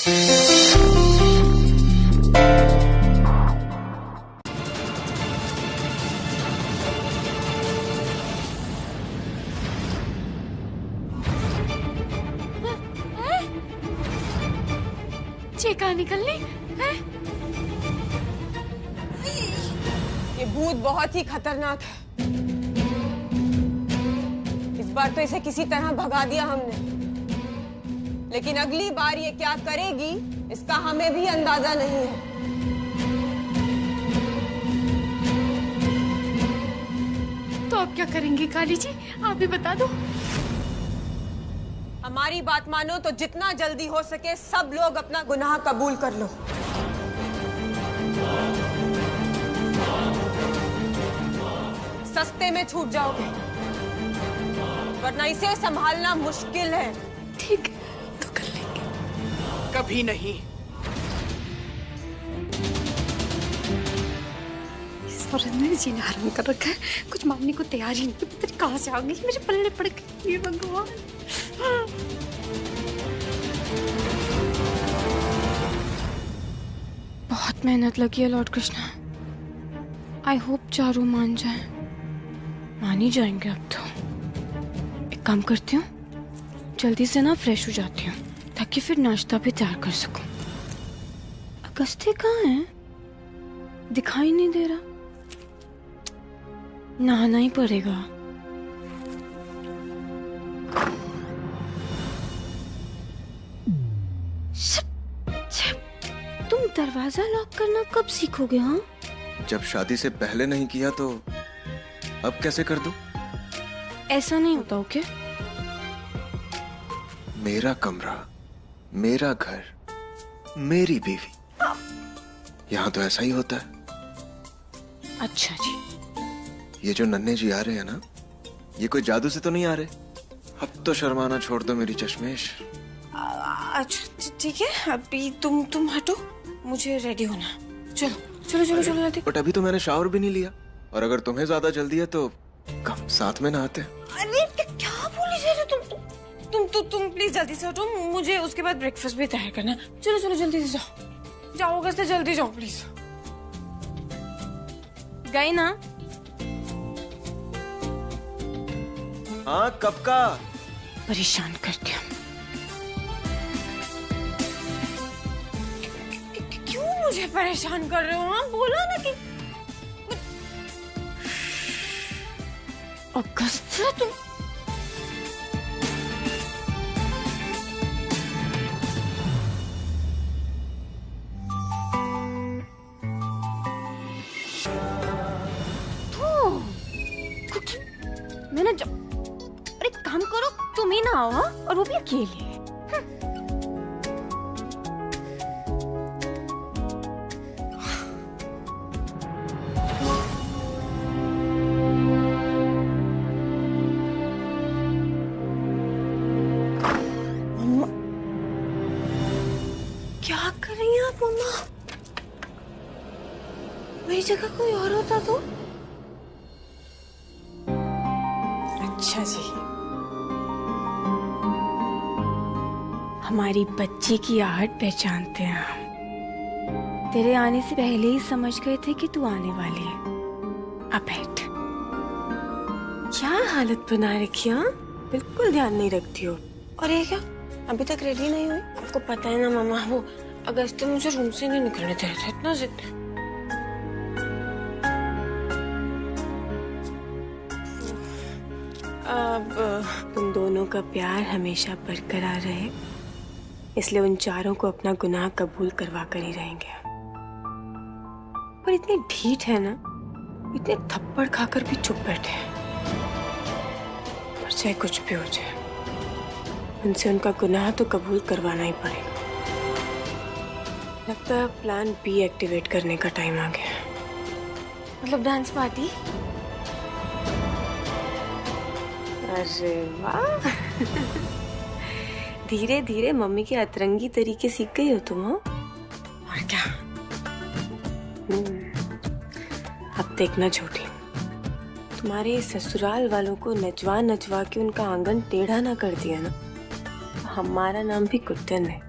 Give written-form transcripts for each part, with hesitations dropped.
चेका निकलने है? ये भूत बहुत ही खतरनाक है। इस बार तो इसे किसी तरह भगा दिया हमने, लेकिन अगली बार ये क्या करेगी इसका हमें भी अंदाजा नहीं है। तो अब क्या करेंगे काली जी, आप ही बता दो। हमारी बात मानो तो जितना जल्दी हो सके सब लोग अपना गुनाह कबूल कर लो। सस्ते में छूट जाओगे, वरना इसे संभालना मुश्किल है। ठीक है, तो कर लेंगे। कभी नहीं। इस औरत ने जीना हराम कर रखा है, कुछ मानने को तैयार ही नहीं। पता नहीं कहाँ से आ गई, मेरे पल्ले पड़ गई। ये भगवान। बहुत मेहनत लगी है लॉर्ड कृष्णा। आई होप चारों मान जाएं। मान ही जाएंगे अब तो। एक काम करती हूँ, जल्दी से ना फ्रेश हो जाती हूँ ताकि फिर नाश्ता भी तैयार कर सकूं। अगस्त्य कहाँ है? दिखाई नहीं दे रहा। नहाना ही पड़ेगा। तुम दरवाजा लॉक करना कब सीखोगे? हाँ, जब शादी से पहले नहीं किया तो अब कैसे कर दूं? ऐसा नहीं होता। ओके, मेरा कमरा, मेरा घर, मेरी बीवी, यहाँ तो ऐसा ही होता है। अच्छा जी। ये जो नन्हे जी आ रहे हैं ना, ये कोई जादू से तो नहीं आ रहे। अब तो शर्माना छोड़ दो मेरी चश्मेश। अच्छा ठीक है, अभी तुम हटो, मुझे रेडी होना। चलो चलो चलो चलो जल्दी। बट अभी तो मैंने शावर भी नहीं लिया, और अगर तुम्हें ज्यादा जल्दी है तो कम साथ में नहाते। अरे क्या बोली जा रहे हो तुम प्लीज जल्दी से हटो, मुझे उसके बाद ब्रेकफास्ट भी तैयार करना। चलो चलो जल्दी से जाओ अगस्त्य, जल्दी जाओ प्लीज। गए ना? हाँ, कब का? परेशान करते हैं। क्यों मुझे परेशान कर रहे हो? हाँ बोला ना कि अगस्त्य तुम मैंने जब अरे काम करो, तुम ही ना आओ। हाँ? और वो भी अकेले। क्या कर रही हैं आप मम्मा? मेरी जगह कोई और होता तो? अच्छा जी, हमारी बच्ची की आहट पहचानते हैं हम। तेरे आने से पहले ही समझ गए थे कि तू आने वाली है। अब बैठ। क्या हालत बना रखी है? बिल्कुल ध्यान नहीं रखती हो। और ये क्या, अभी तक रेडी नहीं हुई? आपको पता है ना मामा, वो अगस्त्य मुझे रूम से नहीं निकलने दे रहा था, इतना जिद। अब तुम दोनों का प्यार हमेशा बरकरार रहे, इसलिए उन चारों को अपना गुनाह कबूल करवा कर ही रहेंगे। पर इतनी ढीठ है ना, इतने थप्पड़ खाकर भी चुप बैठे हैं। पर चाहे कुछ भी हो जाए, उनसे उनका गुनाह तो कबूल करवाना ही पड़ेगा। लगता है प्लान बी एक्टिवेट करने का टाइम आ गया। मतलब डांस पार्टी? अरे वाह धीरे धीरे मम्मी के अतरंगी तरीके सीख गई हो तुम। हो और क्या? अब देखना छोटी, तुम्हारे ससुराल वालों को नचवा नचवा के उनका आंगन टेढ़ा ना कर दिया ना, तो हमारा नाम भी कुत्तन है।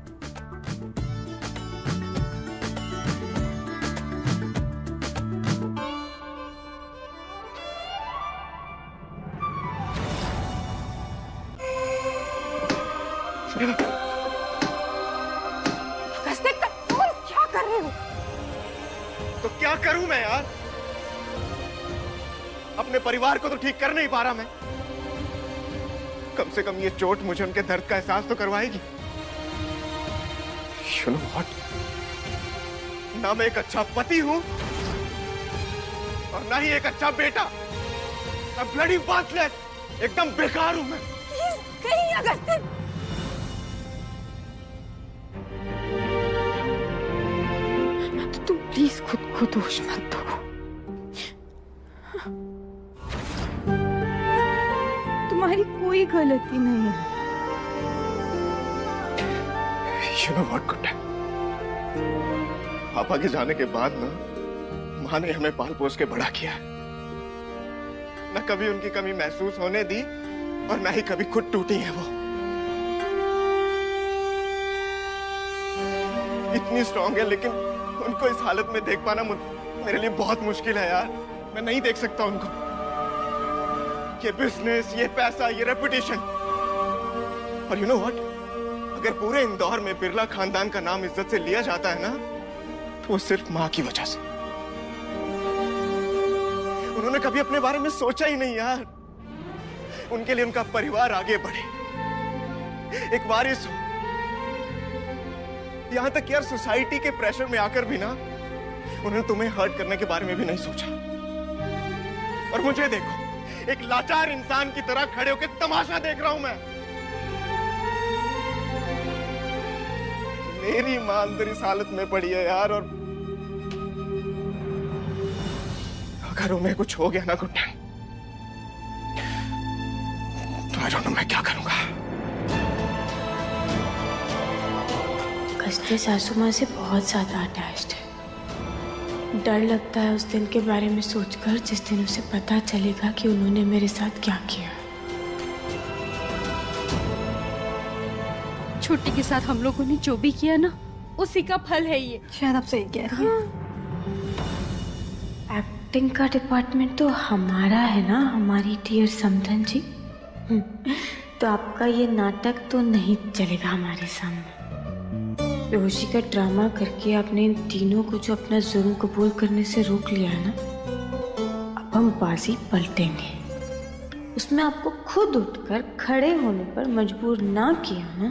तो क्या करूं मैं यार? अपने परिवार को तो ठीक कर नहीं पा रहा मैं। कम से कम ये चोट मुझे उनके दर्द का एहसास तो करवाएगी। You know what? ना मैं एक अच्छा पति हूं और ना ही एक अच्छा बेटा। I'm bloody worthless, एकदम बेकार हूं मैं। कहीं अगस्तिन, तो तुम प्लीज खुद को दोष मत दो। तुम्हारी कोई गलती नहीं है। You know what, गुड्डा? पापा के जाने के बाद ना माँ ने हमें पाल पोस के बड़ा किया। न कभी उनकी कमी महसूस होने दी और ना ही कभी खुद टूटी है वो। इतनी स्ट्रांग है, लेकिन उनको इस हालत में देख पाना मेरे लिए बहुत मुश्किल है यार। मैं नहीं देख सकता उनको। ये बिजनेस, ये पैसा, ये रेपुटेशन। और यू नो व्हाट, अगर पूरे इंदौर में बिरला खानदान का नाम इज्जत से लिया जाता है ना, तो वो सिर्फ माँ की वजह से। उन्होंने कभी अपने बारे में सोचा ही नहीं यार। उनके लिए उनका परिवार आगे बढ़े, एक वारिस हो। यहां तक यार सोसाइटी के प्रेशर में आकर भी ना उन्होंने तुम्हें हर्ट करने के बारे में भी नहीं सोचा। और मुझे देखो, एक लाचार इंसान की तरह खड़े होकर तमाशा देख रहा हूं मैं। मेरी मां अंदर इस हालत में पड़ी है यार। और अगर उन्हें कुछ हो गया ना गुड्डन, तो आई डोंट नो मैं क्या करूंगा। कस्ते सासू माँ से बहुत ज्यादा अटैच्ड है। डर लगता है उस दिन के बारे में सोचकर जिस दिन उसे पता चलेगा कि उन्होंने मेरे साथ क्या किया। छोटी के साथ हम लोगों ने जो भी किया ना, उसी का फल है ये। शायद आप सही कह रही हैं। एक्टिंग का डिपार्टमेंट तो हमारा है ना, हमारी डियर समधन जी। तो आपका ये नाटक तो नहीं चलेगा हमारे सामने। बेहोशी का ड्रामा करके आपने इन तीनों को जो अपना जुर्म कबूल करने से रोक लिया है ना, अब हम बाजी पलटेंगे। उसमें आपको खुद उठकर खड़े होने पर मजबूर ना किया ना,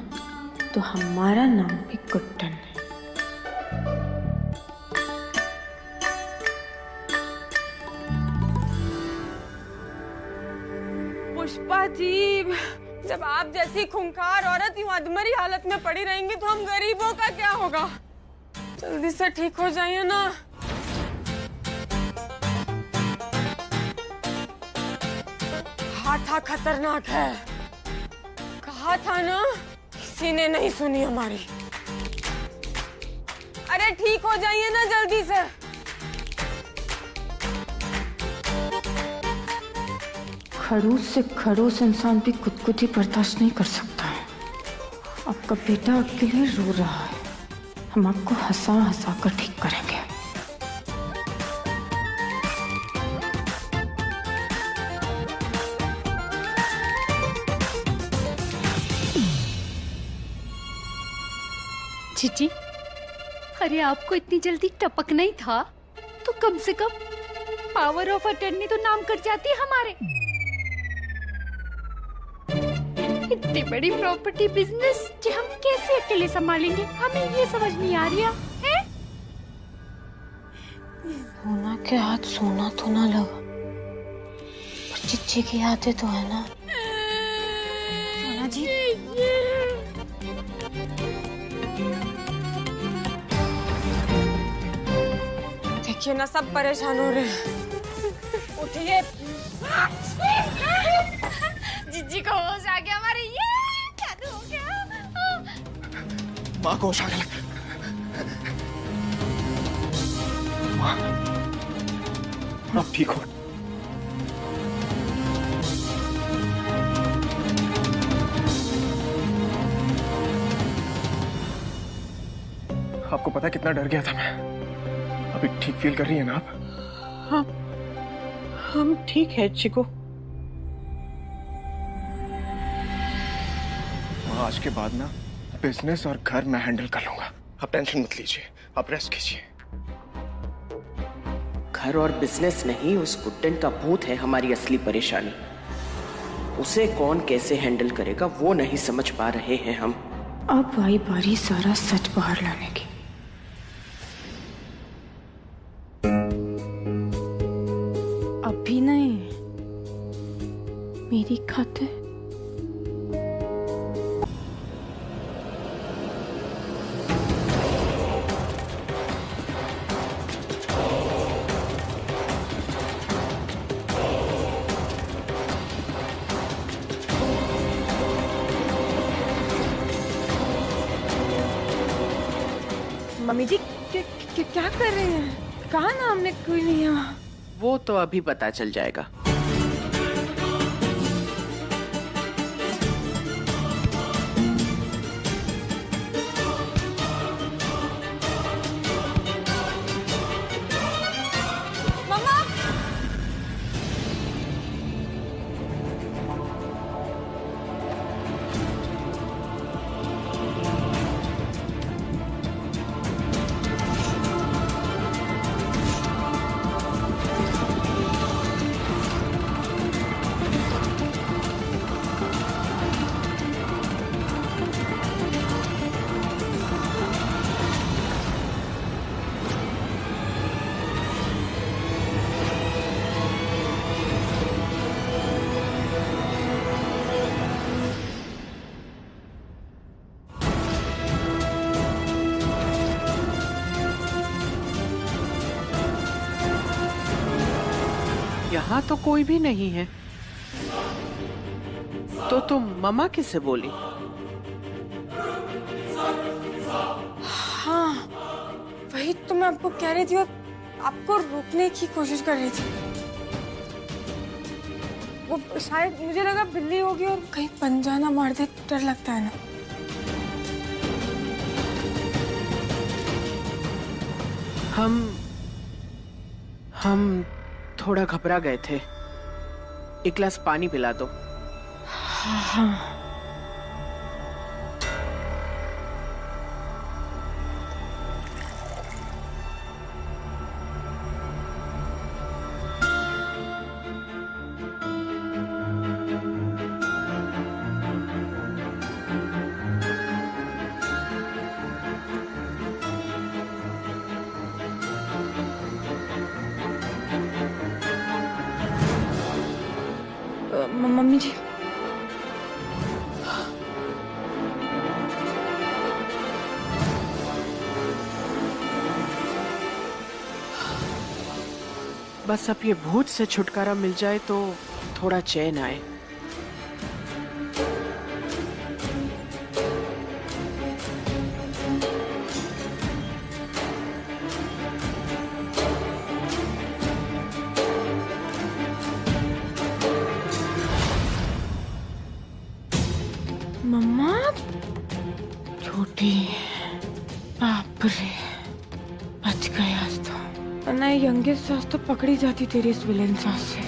तो हमारा नाम भी गुड्डन है। पुष्पा जी, जब आप जैसी खूंखार औरत यूं अधमरी हालत में पड़ी रहेंगी तो हम गरीबों का क्या होगा? जल्दी से ठीक हो जाइए ना। कहा था खतरनाक है, कहा था ना, किसी ने नहीं सुनी हमारी। अरे ठीक हो जाइए ना जल्दी से। खड़ूस से खड़ूस इंसान भी खुदकुशी बर्दाश्त नहीं कर सकता है। आपका बेटा अकेले रो रहा है, हम आपको हंसा हंसा कर ठीक करेंगे। जीजी, अरे आपको इतनी जल्दी टपकना ही था तो कम से कम पावर ऑफ अटर्नी तो नाम कर जाती हमारे। इतनी बड़ी प्रॉपर्टी बिजनेस जो हम कैसे अकेले संभालेंगे, हमें ये समझ नहीं आ रहा है। सोना के हाथ सोना तो ना लगा, पर चिच्ची की यादें तो है ना। सोना जी, देखिए ना, सब परेशान हो रहे हैं। उठिए। जीजी को होश आ गया हमारे। ये क्या हो गया? माँ को होश आने लगा। माँ, आप ठीक हो? आपको पता कितना डर गया था मैं। अभी ठीक फील कर रही है ना आप? हाँ, हम ठीक है चिको। आज के बाद ना बिजनेस और घर मैं हैंडल कर लूंगा। आप टेंशन मत लीजिए, आप रेस्ट कीजिए। घर और बिजनेस नहीं, उस गुड्डन का भूत है हमारी असली परेशानी। उसे कौन कैसे हैंडल करेगा वो नहीं समझ पा रहे हैं हम। अब आई बारी सारा सच बाहर लाने की। अभी नहीं, मेरी खातिर मम्मी जी क्या कर रहे हैं? कहा ना हमने कोई नहीं है। वो तो अभी पता चल जाएगा। यहाँ तो कोई भी नहीं है, तो तुम मम्मा किससे बोली? हाँ, वही तो मैं आपको कह रही थी और आपको रोकने की कोशिश कर रही थी। वो शायद मुझे लगा बिल्ली होगी और कहीं पंजा ना मार दे, डर लगता है ना। हम थोड़ा घबरा गए थे। एक गिलास पानी पिला दो। हाँ। मम्मी जी, बस अब ये भूत से छुटकारा मिल जाए तो थोड़ा चैन आए। मम्मा छोटी, बाप रे, बच गए आज तो। वरना यंगेस्ट सास तो पकड़ी जाती तेरी इस विलेन सास से।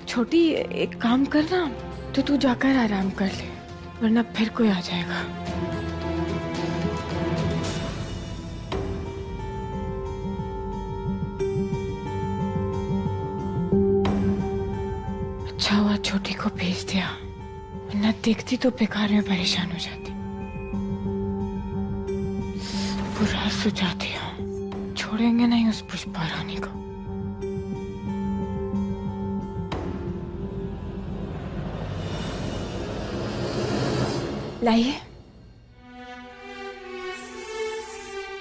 छोटी, एक काम करना, तो तू जाकर आराम कर ले, वरना फिर कोई आ जाएगा। अच्छा हुआ छोटी को भेज दिया, वरना देखती तो बेकार में परेशान हो जाती। बुरा सुझाती हूँ, छोड़ेंगे नहीं उस पुष्पा रानी को। लाइए,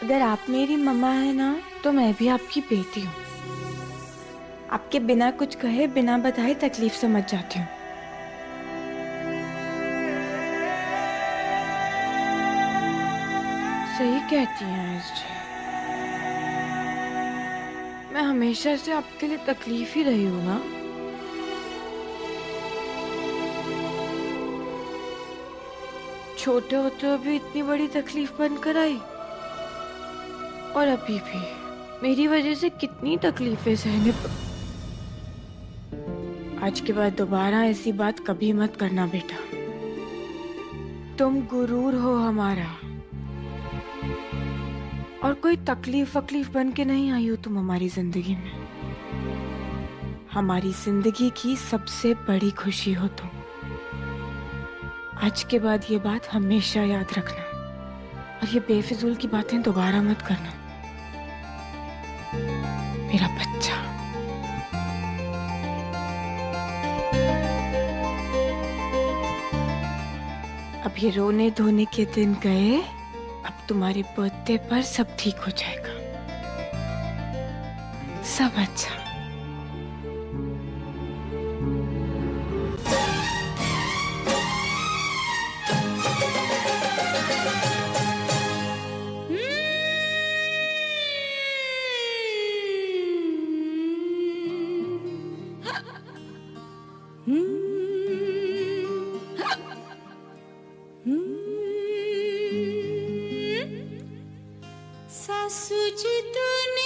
अगर आप मेरी मम्मा है ना, तो मैं भी आपकी बेटी हूँ। आपके बिना कुछ कहे, बिना बताए तकलीफ समझ जाती हूँ। सही कहती हैं एस जी, मैं हमेशा से आपके लिए तकलीफ ही रही हूँ ना। छोटे होते हुए भी इतनी बड़ी तकलीफ बनकर आई, और अभी भी मेरी वजह से कितनी तकलीफें सहने आज के बाद दोबारा ऐसी बात कभी मत करना बेटा। तुम गुरूर हो हमारा, और कोई तकलीफ वकलीफ बन के नहीं आई हो तुम हमारी जिंदगी में। हमारी जिंदगी की सबसे बड़ी खुशी हो तुम। आज के बाद ये बात हमेशा याद रखना, और ये बेफिजूल की बातें दोबारा मत करना मेरा बच्चा। अब ये रोने धोने के दिन गए, अब तुम्हारे बर्थडे पर सब ठीक हो जाएगा, सब अच्छा। सासू जी तूने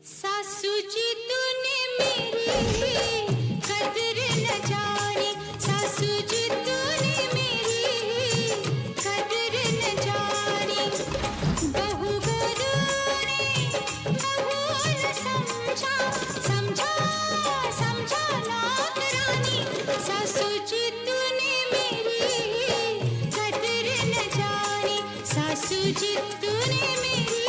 सासू जी तूने मेरी कदर न जानी, सासू जी तूने मेरी कदर न जानी। बहू ने बहू न समझा, समझा समझा नौकरानी, सासू जी तूने मेरी कदर न जानी, सासू जी तूने मेरी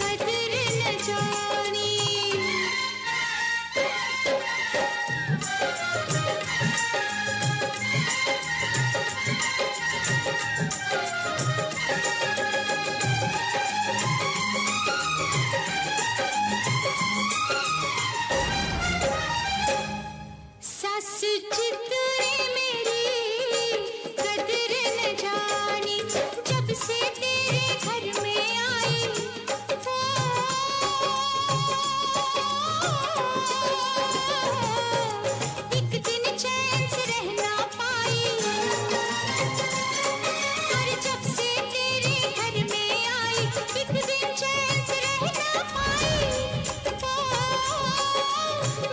कदर न जानी। सासू जी तूने मेरी कदर न जानी, जब से तेरे घर में आई एक दिन चैन से रह ना पाई, और जब से तेरे घर में आई एक दिन चैन से रह ना पाई।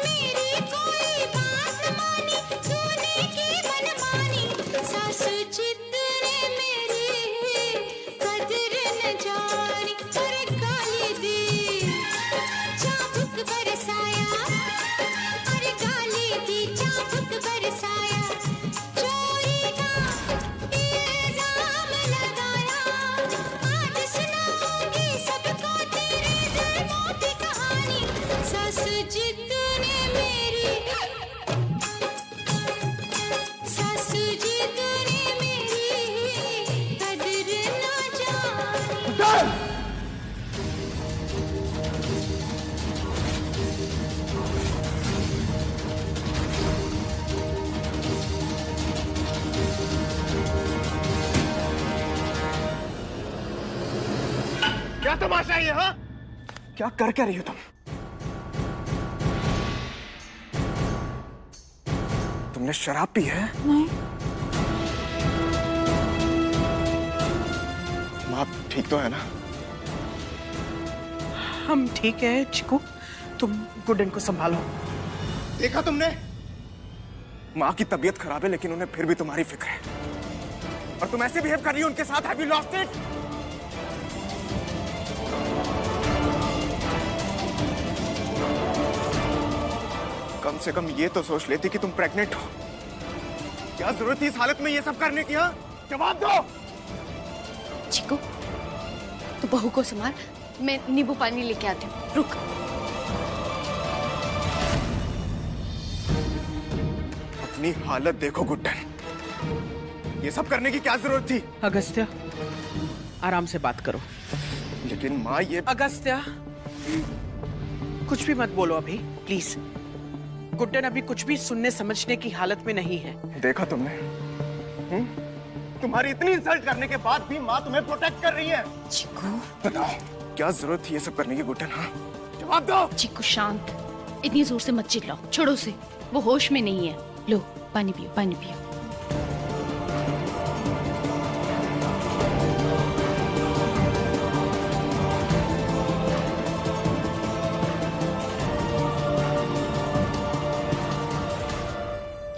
मेरी कोई बात न मानी, तूने की मनमानी, सासू जी तूने मेरी कदर न जानी। और गाली दी चाबुक बरसाया, और गाली दी चाबुक बरसाया, चोरी का इल्जाम लगाया। आज सुनाऊंगी सबको तेरे जुल्मों की कहानी, सासू जी तूने मेरी, सासू जी तूने मेरी कदर न जानी। क्या तमाशा है ये? हाँ, क्या कर क्या रही हो तुम? तुमने शराब पी है? नहीं। माँ ठीक तो है ना? हम ठीक है चिकू, तुम गुड्डन को संभालो। देखा तुमने? माँ की तबीयत खराब है लेकिन उन्हें फिर भी तुम्हारी फिक्र है, और तुम ऐसे बिहेव कर रही हो उनके साथ। Have you lost it? कम से कम ये तो सोच लेती कि तुम प्रेग्नेंट हो। क्या जरूरत थी इस हालत में ये सब करने की? हाँ, जवाब दो। चिकू तू बहू को संभाल, मैं नींबू पानी लेके आती हूँ, रुक। अपनी हालत देखो गुड्डन, ये सब करने की क्या जरूरत थी? अगस्त्या आराम से बात करो। लेकिन माँ ये अगस्त्या कुछ भी मत बोलो अभी प्लीज। गुड्डन अभी कुछ भी सुनने समझने की हालत में नहीं है। देखा तुमने? तुम्हारी इतनी इंसल्ट करने के बाद भी माँ तुम्हें प्रोटेक्ट कर रही है। चिकू बताओ क्या जरूरत थी ये सब करने की गुड्डन? हाँ, जवाब दो। चिकू शांत, इतनी जोर से मत चिल्लाओ, छोड़ो उसे, वो होश में नहीं है। लो पानी पियो, पानी पियो।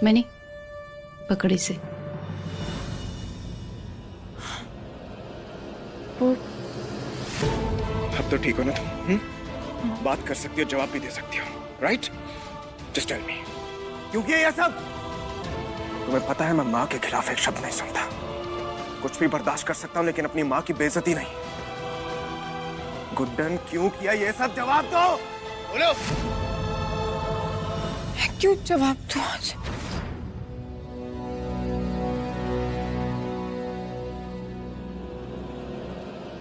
मैंने पकड़ी से। वो अब तो ठीक हो ना तुम? बात कर सकती हो, जवाब भी दे सकती हो, राइट? जस्ट टेल मी, क्यों किया ये सब? तुम्हें पता है मैं माँ के खिलाफ एक शब्द नहीं सुनता। कुछ भी बर्दाश्त कर सकता हूँ लेकिन अपनी माँ की बेइज्जती नहीं। गुड्डन क्यों किया ये सब? जवाब दो, बोलो। क्यों जवाब दूं आज?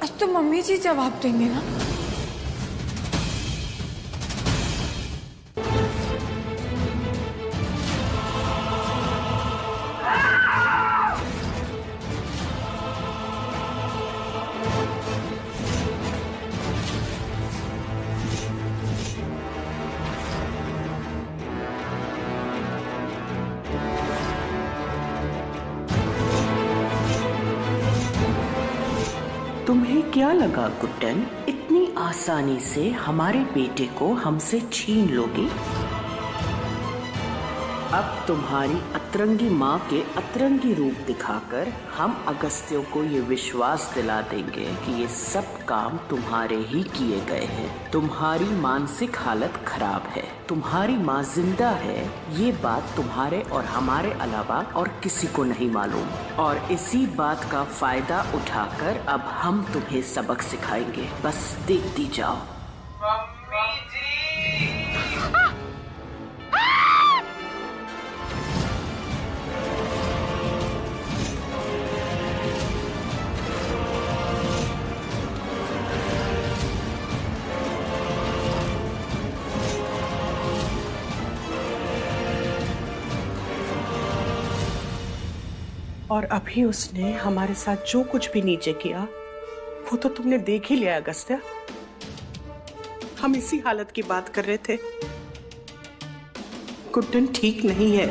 आज तो मम्मी जी जवाब देंगे ना। तुम्हें क्या लगा गुड्डन, इतनी आसानी से हमारे बेटे को हमसे छीन लोगी? अब तुम्हारी अतरंगी माँ के अतरंगी रूप दिखाकर हम अगस्त्यों को ये विश्वास दिला देंगे कि ये सब काम तुम्हारे ही किए गए हैं। तुम्हारी मानसिक हालत खराब है, तुम्हारी माँ जिंदा है, ये बात तुम्हारे और हमारे अलावा और किसी को नहीं मालूम। और इसी बात का फायदा उठाकर अब हम तुम्हें सबक सिखाएंगे, बस देखती जाओ। और अभी उसने हमारे साथ जो कुछ भी नीचे किया वो तो तुमने देख ही लिया अगस्त्या। हम इसी हालत की बात कर रहे थे। गुड्डन ठीक नहीं है।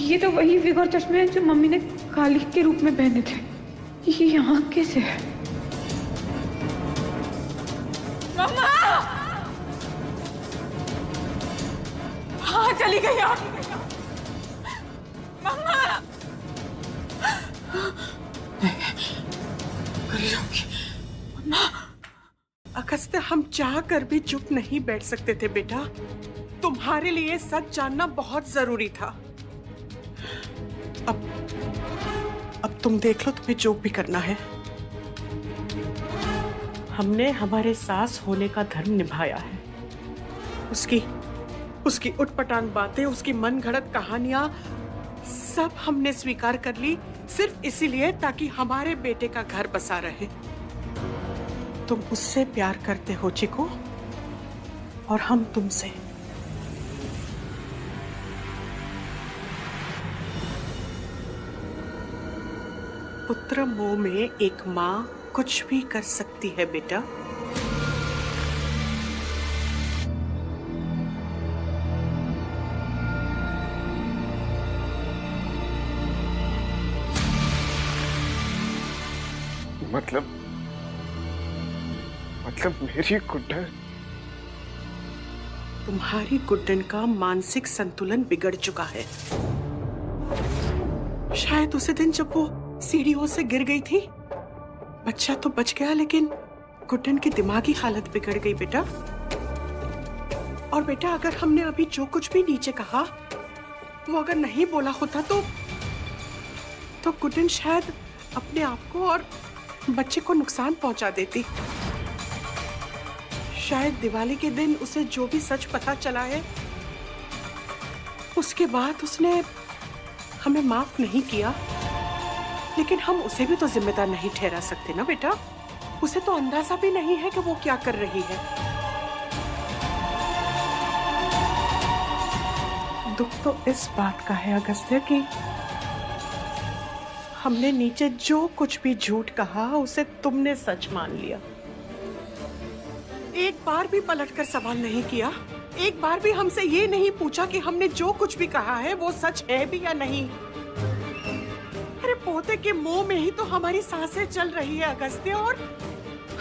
ये तो वही विग और चश्मे हैं जो मम्मी ने काली के रूप में पहने थे। ये यहाँ कैसे है? मम्मा! हाँ चली गई आप। मम्मा! मम्मा! अगस्त्या, हम चाह कर भी चुप नहीं बैठ सकते थे बेटा। तुम्हारे लिए सच जानना बहुत जरूरी था। अब तुम देख लो, तुम्हें जो भी करना है। हमने हमारे सास होने का धर्म निभाया है। उसकी उटपटांग बातें, उसकी मन घड़त कहानियां सब हमने स्वीकार कर ली, सिर्फ इसीलिए ताकि हमारे बेटे का घर बसा रहे। तुम उससे प्यार करते हो चिको, और हम तुमसे। पुत्र मोह में एक माँ कुछ भी कर सकती है बेटा। मतलब मेरी गुड्डन? तुम्हारी गुड्डन का मानसिक संतुलन बिगड़ चुका है। शायद उसे दिन जब वो सीढ़ियों से गिर गई थी, बच्चा तो बच गया, लेकिन गुड्डन की दिमागी हालत बिगड़ गई बेटा। और बेटा, अगर हमने अभी जो कुछ भी नीचे कहा वो अगर नहीं बोला होता तो गुड्डन शायद अपने आप को और बच्चे को नुकसान पहुंचा देती। शायद दिवाली के दिन उसे जो भी सच पता चला है, उसके बाद उसने हमें माफ नहीं किया। लेकिन हम उसे भी तो जिम्मेदार नहीं ठहरा सकते ना बेटा। उसे तो अंदाजा भी नहीं है कि वो क्या कर रही है। दुख तो इस बात का है अगस्त्य कि हमने नीचे जो कुछ भी झूठ कहा उसे तुमने सच मान लिया। एक बार भी पलटकर सवाल नहीं किया, एक बार भी हमसे ये नहीं पूछा कि हमने जो कुछ भी कहा है वो सच है भी या नहीं। अरे पोते के मुंह में ही तो हमारी सांसें चल रही है अगस्त्य, और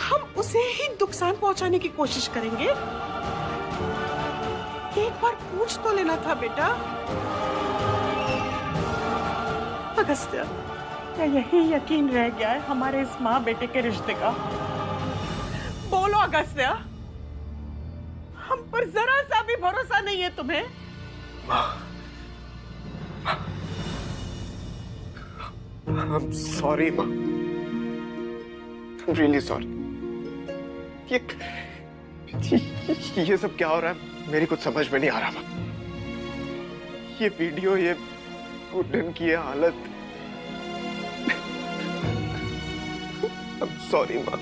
हम उसे ही नुकसान पहुंचाने की कोशिश करेंगे। एक बार पूछ तो लेना था बेटा। अगस्त्य, क्या यही यकीन रह गया है हमारे इस माँ बेटे के रिश्ते का? बोलो अगस्त्य, हम पर जरा सा भी भरोसा नहीं है तुम्हें? I'm sorry, माँ। I'm really sorry। ये सब क्या हो रहा है मेरी कुछ समझ में नहीं आ रहा माँ। ये वीडियो, ये गुड्डन की ये हालत। I'm sorry माँ।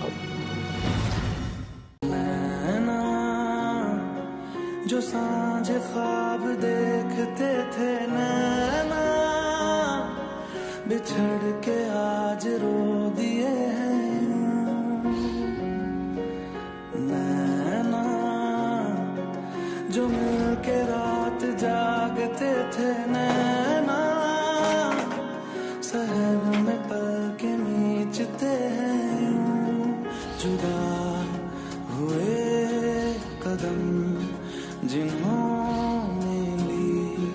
जो सांझ ख्वाब देखते थे नैना, बिछड़ के आज रो दिए हैं नैना। जो मिल के रात जागते थे नैना, सहर में पल के मीचते हैं। जुदा हुए कदम जिन्होंने ली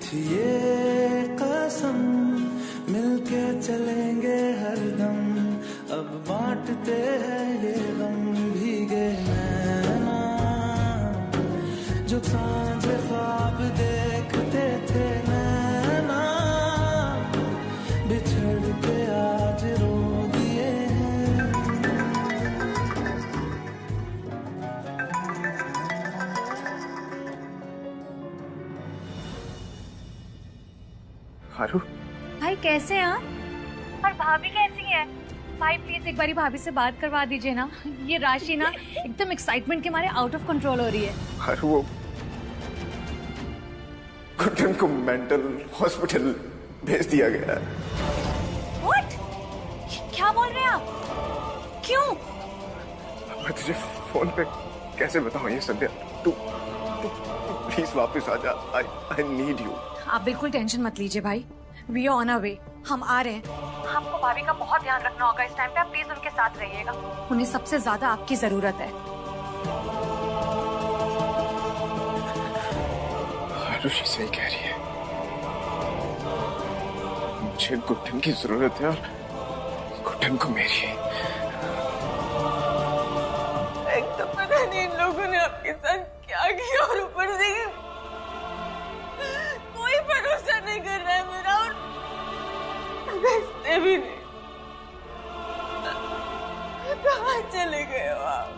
थी ये कसम, मिलके चलेंगे हरदम। अब बांटते हैं ये गम भीगे नैना। जो सांझ ख्वाब देखते थे नैना, बिछड़ के आज रो दिए हैं। हारू, भाई कैसे हैं आप? और भाभी कैसी है? भाई प्लीज एक बारी भाभी से बात करवा दीजिए ना। ये राशि ना एकदम एक्साइटमेंट के मारे आउट ऑफ कंट्रोल हो रही है। हारू, वो गुड्डन को मेंटल हॉस्पिटल भेज दिया गया है। What? क्या बोल रहे हैं आप? क्यों? मैं तुझे फोन पे कैसे बताऊं ये संध्या? तू प्लीज वापस आ जा। I need you। आप बिल्कुल टेंशन मत लीजिए भाई। We are on our way। हम आ रहे हैं। हमको भाभी का बहुत ध्यान रखना होगा इस टाइम पे। आप प्लीज उनके साथ रहिएगा। उन्हें सबसे ज्यादा आपकी जरूरत है। आरुषि सही कह रही है, मुझे गुड्डन की जरूरत है और गुड्डन को मेरी। एक तो पता नहीं इन लोगों ने आपके साथ क्या किया, और ऊपर से कोई भरोसा नहीं कर रहा है मेरा, और अगस्त्य भी नहीं। कहाँ चले गए हो आप?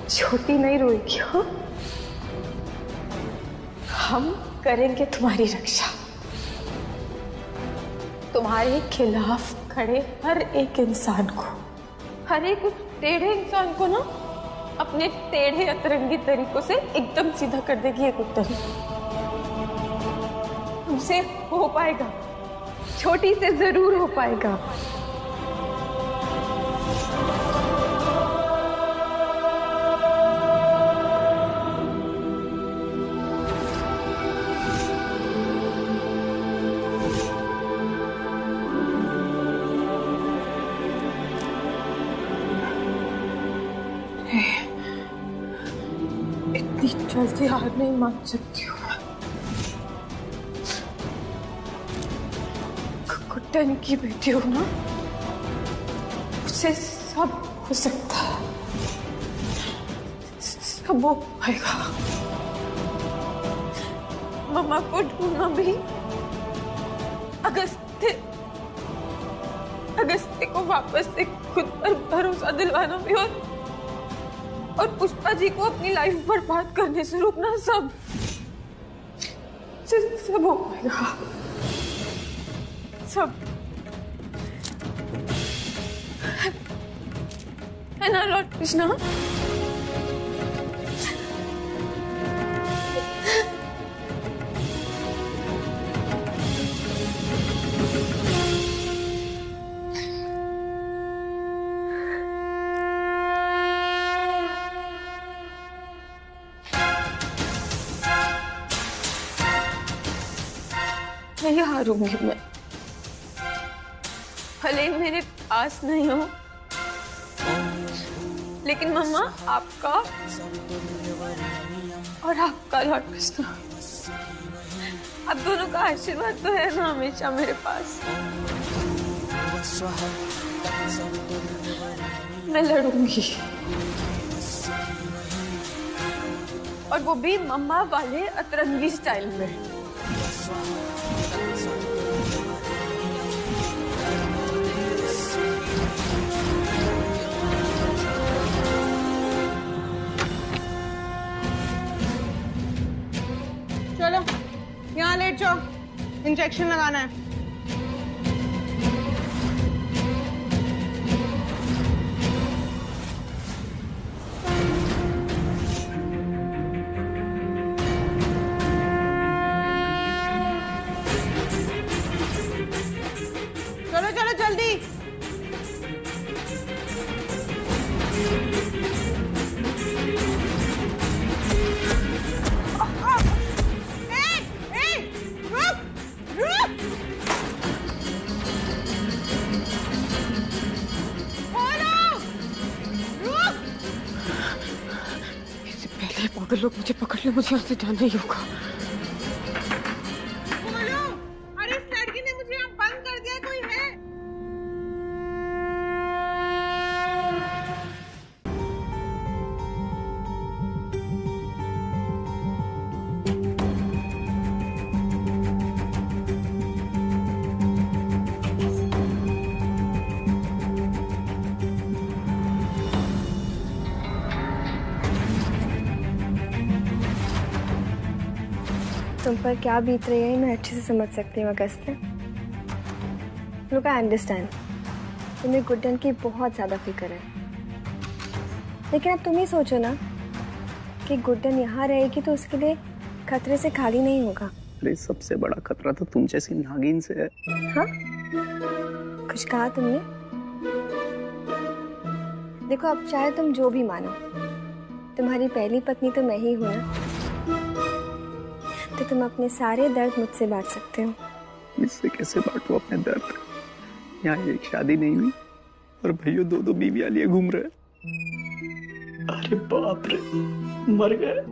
छोटी नहीं रोएगी। हाँ, हम करेंगे तुम्हारी रक्षा। तुम्हारे खिलाफ खड़े हर एक इंसान को, हर एक उस टेढ़े इंसान को ना अपने टेढ़े अतरंगी तरीकों से एकदम सीधा कर देगी ये गुड्डन। हमसे हो पाएगा, छोटी से जरूर हो पाएगा। इतनी जल्दी हार नहीं मान सकती हूँ। गुड्डन की बेटी हो ना, उसे सब हो सकता है, सब हो पाएगा। मम्मा को ढूंढना भी अगस्त्य को वापस से खुद पर भरोसा दिलवाना भी और पुष्पा जी को अपनी लाइफ बर्बाद करने से रोकना, सब हो पाएगा, सब है ना लॉर्ड कृष्णा? नहीं हारूंगी मैं, भले मेरे पास नहीं हो, लेकिन मम्मा आपका और आपका लॉर्ड कृष्णा, आप दोनों का आशीर्वाद तो है ना हमेशा मेरे पास। मैं लड़ूंगी, और वो भी मम्मा वाले अतरंगी स्टाइल में। चलो यहाँ लेट जाओ, इंजेक्शन लगाना है। चलो चलो जल्दी। पागल लोग मुझे पकड़ ले, मुझे यहाँ से जाना ही होगा। बोलो, अरे इस लड़की ने मुझे यहाँ बंद कर दिया, कोई है? तुम पर क्या बीत रही है मैं अच्छे से समझ सकती हूँ अगस्त्य। लुक, आई अंडरस्टैंड, तुम्हें गुड्डन की बहुत ज़्यादा फिक्र है, लेकिन अब तुम ही सोचो ना कि गुड्डन यहाँ रहेगी तो उसके लिए खतरे से खाली नहीं होगा। अरे सबसे बड़ा खतरा तो तुम जैसी नागिन से है। हाँ, कुछ कहा तुमने? देखो, अब चाहे तुम जो भी मानो, तुम्हारी पहली पत्नी तो मैं ही हूँ ना, तो तुम अपने सारे दर्द मुझसे बांट सकते हो। इससे कैसे बांटू अपने दर्द? यहाँ एक शादी नहीं हुई और भैया दो बीवियां लिए घूम रहे। अरे बाप रे, मर गए।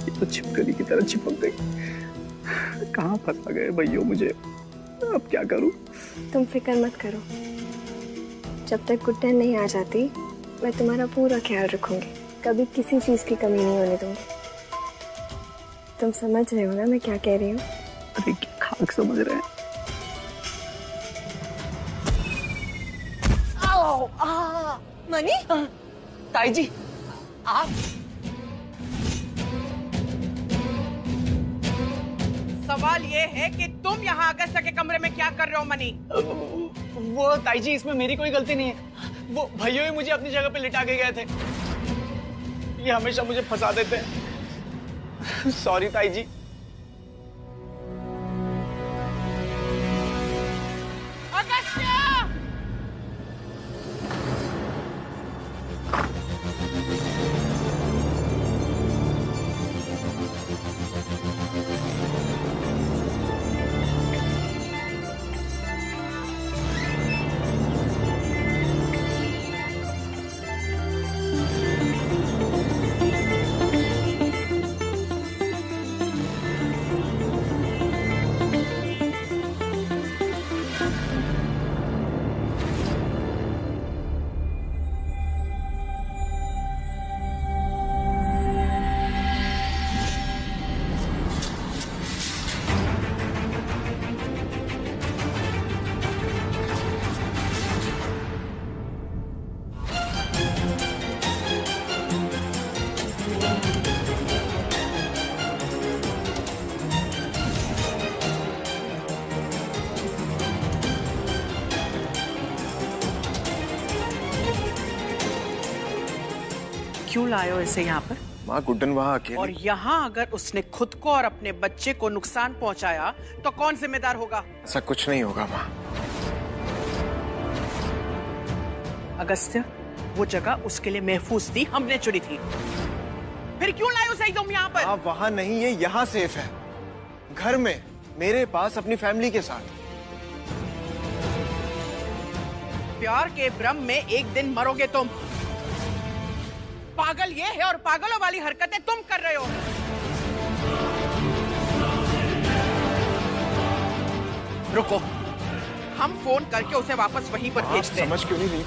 ये तो छिपकली की तरह चिपक गई। कहाँ फंसा गए भैया मुझे, अब क्या करूं? तुम फिक्र मत करो, जब तक गुड्डन नहीं आ जाती मैं तुम्हारा पूरा ख्याल रखूंगी, कभी किसी चीज की कमी नहीं होने दूंगी। तुम समझ रहे हो ना मैं क्या कह रही हूँ? अरे क्या खाक समझ रहे हैं? मनी, ताई जी आप सवाल ये है कि तुम यहाँ अगस्त्य के कमरे में क्या कर रहे हो मनी? वो ताई जी, इसमें मेरी कोई गलती नहीं है। वो भैया ही मुझे अपनी जगह पे लिटा के गए थे। ये हमेशा मुझे फंसा देते हैं। सॉरी ताई जी। क्यों लाए हो इसे यहाँ पर? माँ गुड्डन वहाँ अकेली। और यहाँ अगर उसने खुद को और अपने बच्चे को नुकसान पहुँचाया तो कौन जिम्मेदार होगा? ऐसा कुछ नहीं होगा माँ। अगस्त्य, वो जगह उसके लिए महफूज थी, हमने चुनी थी। फिर क्यों लाए उसे तुम यहाँ पर? आप वहाँ नहीं, ये यहाँ सेफ है, घर में मेरे पास अपनी फैमिली के साथ। प्यार के भ्रम में एक दिन मरोगे तुम। पागल ये है और पागलों वाली हरकतें तुम कर रहे हो। रुको, हम फोन करके उसे वापस वहीं पर भेजते हैं। समझ क्यों नहीं रही?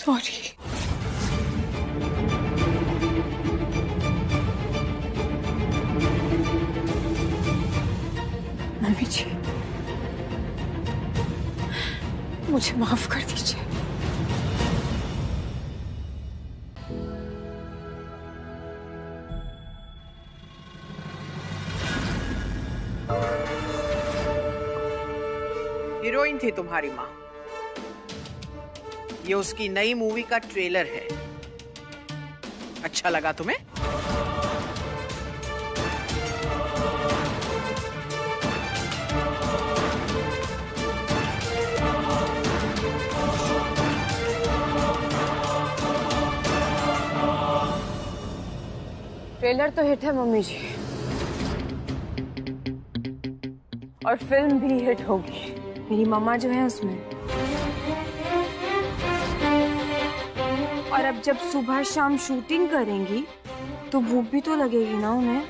सॉरी। मम्मी जी, मुझे माफ कर दीजिए। हीरोइन थी तुम्हारी माँ। ये उसकी नई मूवी का ट्रेलर है। अच्छा लगा तुम्हें? ट्रेलर तो हिट है मम्मी जी, और फिल्म भी हिट होगी। मेरी मम्मा जो है उसमें। और अब जब सुबह शाम शूटिंग करेंगी तो भूख भी तो लगेगी ना उन्हें,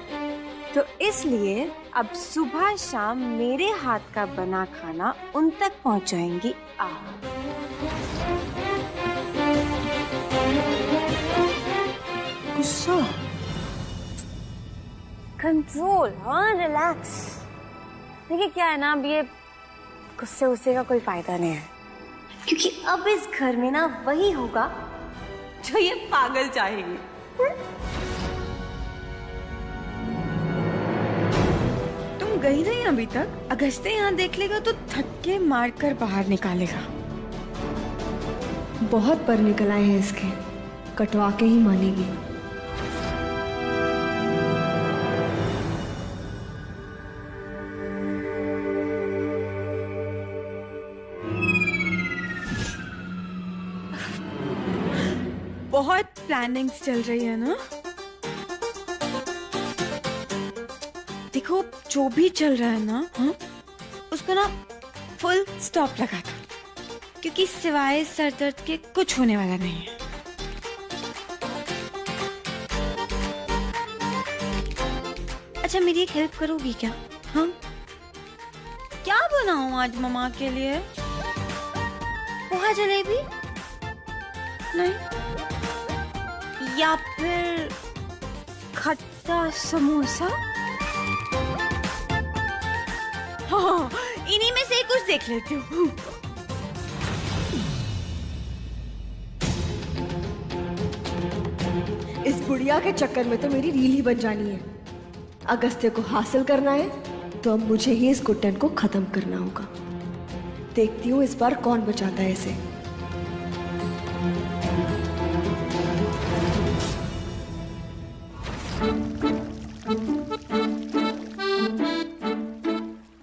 तो इसलिए अब सुबह शाम मेरे हाथ का बना खाना उन तक पहुंचाएंगी आप। गुस्सा, कंट्रोल, हाँ रिलैक्स। देखिए क्या है ना, अब ये गुस्से गुस्से का कोई फायदा नहीं है, क्योंकि अब इस घर में ना वही होगा जो ये पागल चाहेंगे। तुम गई नहीं अभी तक? अगस्त्य यहाँ देख लेगा तो थक्के मारकर बाहर निकालेगा। बहुत पर निकल आए हैं इसके, कटवा के ही मानेगी। बहुत प्लानिंग्स चल रही है ना? देखो जो भी चल रहा है ना, हाँ, उसको ना फुल स्टॉप लगा दो, क्योंकि सिवाय सर दर्द के कुछ होने वाला नहीं है। अच्छा मेरी एक हेल्प करोगी क्या? हाँ, क्या बनाऊं आज मम्मा के लिए? पोहा जलेबी? नहीं, या फिर खट्टा समोसा? हाँ, इन्हीं में से कुछ देख लेती हूँ। इस बुढ़िया के चक्कर में तो मेरी रील ही बन जानी है। अगस्त्य को हासिल करना है तो अब मुझे ही इस घुटन को खत्म करना होगा। देखती हूँ इस बार कौन बचाता है इसे।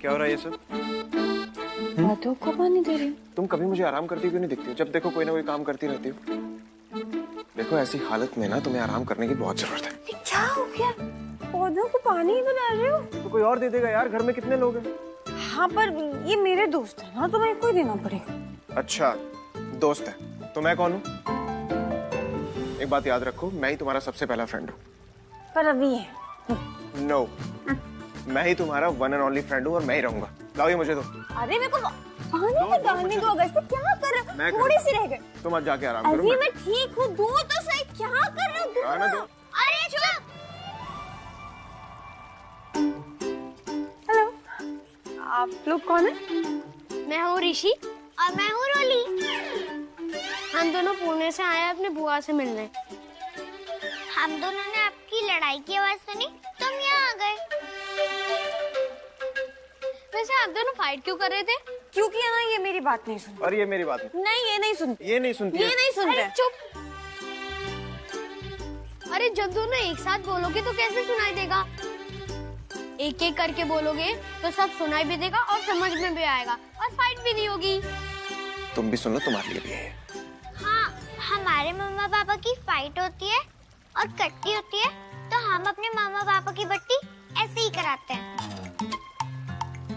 क्या हो रहा है ये सब? हाथों को पानी दे रही हूँ। तुम कभी मुझे आराम करती क्यों नहीं दिखती हो? जब देखो कोई ना कोई काम करती रहती हो। देखो ऐसी हालत में ना तुम्हें आराम करने की बहुत जरूरत है। क्या हो गया? पौधों को पानी ही बना रहे हो? तो कोई और दे देगा यार, घर में कितने लोग हैं? हाँ पर ये मेरे दोस्त है ना, तो मेरे को ही देना पड़ेगा। अच्छा दोस्त है तो मैं कौन हूँ? एक बात याद रखो, मैं ही तुम्हारा सबसे पहला फ्रेंड हूँ। पर अभी है। नो, मैं ही तुम्हारा वन एंड ओनली फ्रेंड हूँ और मैं ही रहूंगा। लाओ ये मुझे दो। अरे मेरे को पानी में डालने दो। अगस्त क्या कर रहे हो? थोड़ी सी रह गई। तुम आज जाके आराम करो। अभी मैं ठीक हूँ, दो तो सही। क्या कर रहे हो? आना दो। अरे चुप। हेलो, आप लोग कौन है? मैं हूँ ऋषि और मैं हूँ रोली। हम दोनों पुणे से आए अपने बुआ से मिलने। हम दोनों ने आपकी लड़ाई की आवाज सुनी तो हम यहाँ आ गए। वैसे आप दोनों फाइट क्यों कर रहे थे? क्योंकि है ना, ये मेरी बात नहीं सुनती। और ये मेरी बात नहीं, ये नहीं सुनती। ये नहीं सुनती। ये नहीं सुनते। चुप। अरे जब दोनों एक साथ बोलोगे तो कैसे सुनाई देगा? एक एक करके बोलोगे तो सब सुनाई भी देगा और समझ में भी आएगा और फाइट भी नहीं होगी। तुम भी सुन लो, तुम्हारे लिए भी है। हाँ, हमारे मम्मा पापा की फाइट होती है और कट्टी होती है तो हम अपने मामा पापा की बट्टी ऐसे ही कराते हैं।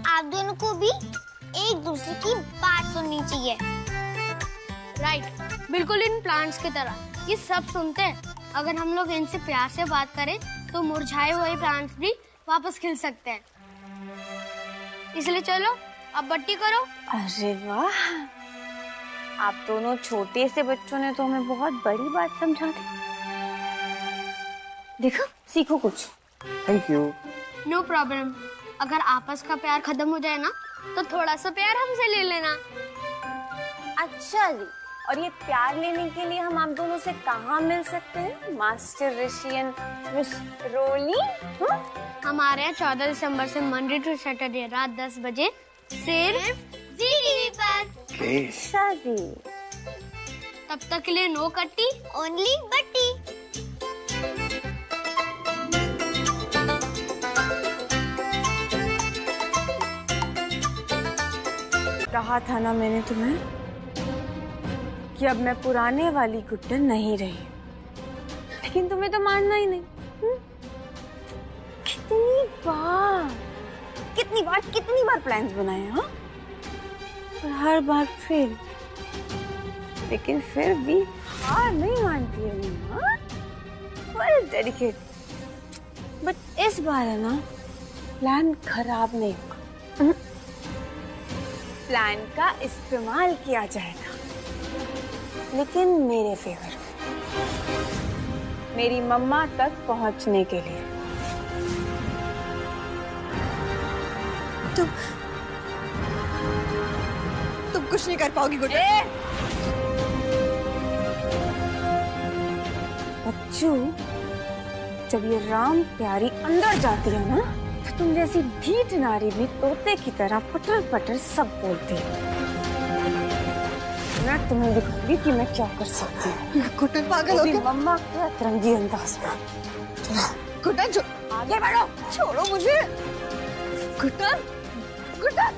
आप दोनों को भी एक दूसरे की बात सुननी चाहिए। राइट, बिल्कुल इन प्लांट्स की तरह ये सब सुनते हैं। अगर हम लोग इनसे प्यार से बात करें तो मुरझाए हुए प्लांट्स भी वापस खिल सकते हैं। इसलिए चलो अब बट्टी करो। अरे वाह, आप दोनों छोटे से बच्चों ने तो हमें बहुत बड़ी बात समझा दी। देखो, सीखो कुछ। Thank you. No problem. अगर आपस का प्यार खत्म हो जाए ना तो थोड़ा सा प्यार हमसे ले लेना। अच्छा जी, और ये प्यार लेने के लिए हम आप दोनों से कहाँ मिल सकते हैं? मास्टर ऋषि एंड मिस रोली। हमारे यहाँ 14 दिसंबर से मंडे टू सैटरडे रात 10 बजे सिर्फ जी टीवी पर। अच्छा जी। तब तक के लिए नो कट्टी, ओनली बट्टी। कहा था ना मैंने तुम्हें कि अब मैं पुराने वाली गुड्डन नहीं रही, लेकिन तुम्हें तो मानना ही नहीं। कितनी बार प्लान्स बनाए हैं, हाँ? और हर बार फेल। लेकिन फिर भी हार नहीं मानती है मैं, हाँ? Very dedicate. बट इस बार है ना, प्लान खराब नहीं होगा। प्लान का इस्तेमाल किया जाएगा, लेकिन मेरे फेवर में, मेरी मम्मा तक पहुंचने के लिए। तुम कुछ नहीं कर पाओगी गुड्डन। बच्चू, जब ये राम प्यारी अंदर जाती है ना, तो तुम जैसी ढीठ नारी भी तोते की तरह पटर पटर सब बोलती है। मैं तुम्हें दिखाऊंगी कि मैं क्या कर सकती हूँ। गुड्डन पागल हो गया। मम्मा के अतरंगी अंदाज में। गुड्डन आगे बढ़ो, छोड़ो मुझे। गुड्डन, गुड्डन।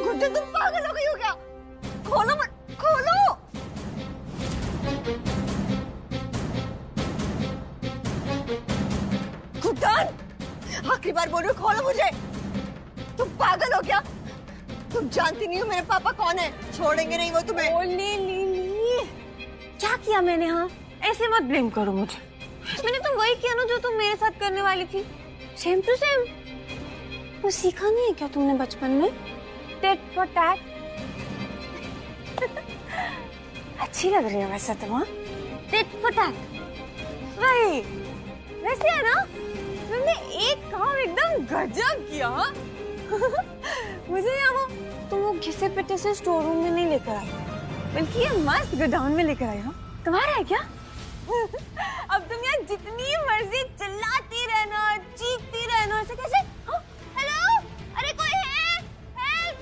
गुड्डन तुम पागल हो गई हो क्या? खोलो मत, खोलो। गुड्डन, आखिरी बार बोल रही हूँ, खोलो मुझे। तुम पागल हो क्या? तुम जानती नहीं हो मेरे पापा कौन है। छोड़ेंगे नहीं वो तुम्हें। क्या किया मैंने? हाँ, ऐसे मत ब्लेम करो मुझे। मैंने तो वही किया ना जो तुम मेरे साथ करने वाली थी। Same to same. वो सीखा नहीं है क्या तुमने बचपन में? Tit for tat. अच्छी लग रही है वैसे तुम। हाँ, टेट फॉर टैट। वही वैसे है ना, तुमने एक काम एकदम गजब किया। मुझे यहाँ तुम वो घिसे पिटे से स्टोर रूम में नहीं लेकर आई, बल्कि ये मस्त गोडाउन में लेकर आई हो। तुम्हारा है क्या? अब तुम यहाँ जितनी मर्जी चिल्लाती रहना, चीखती रहना। ऐसे कैसे? हेलो, अरे कोई है? हेल्प!